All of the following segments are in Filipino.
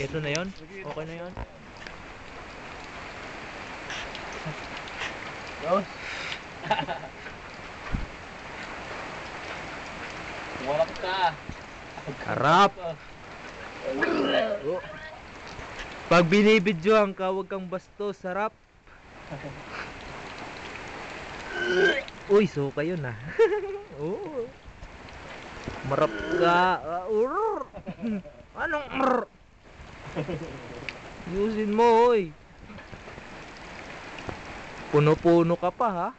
Ito na yon. Okay na yon. Yun. Warap ka. Harap. Oh. Pag binibidyohan ka, huwag kang bastos. Sarap. Uy, suka yun ah. Oh. Marap ka. Anong Yusin mo, oy. Puno-puno ka pa, ha?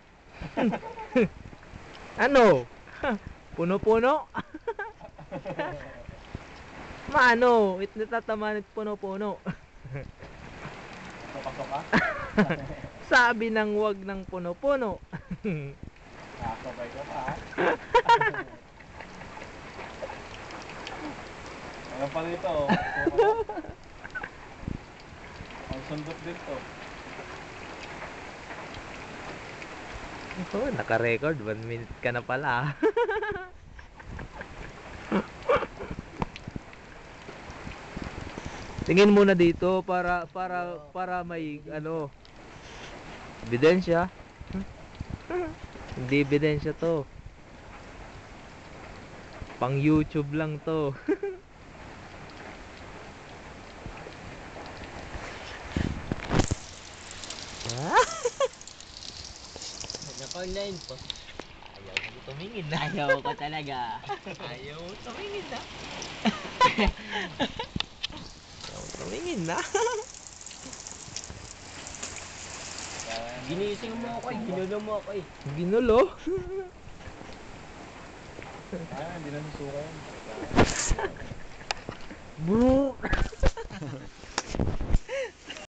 Ano? Puno-puno? Mano? Natatamanit puno-puno. Soka-soka. Sabi ng wag ng puno-puno. Nakakabay ka pa, ha? Ano pa dito? Ang sundot din to. Oh, naka-record. 1 minute ka na pala. Tingin muna dito para may ano ebidensya. Hindi ebidensya to. Pang YouTube lang to. Naka-online po. Ayaw mo tumingin na. Ayaw ko talaga. Ayaw mo tumingin na. Ayaw mo tumingin na. Ginising mo ako eh. Ginulo mo ako eh. Ginulo. Hindi na susuka yan. Bro.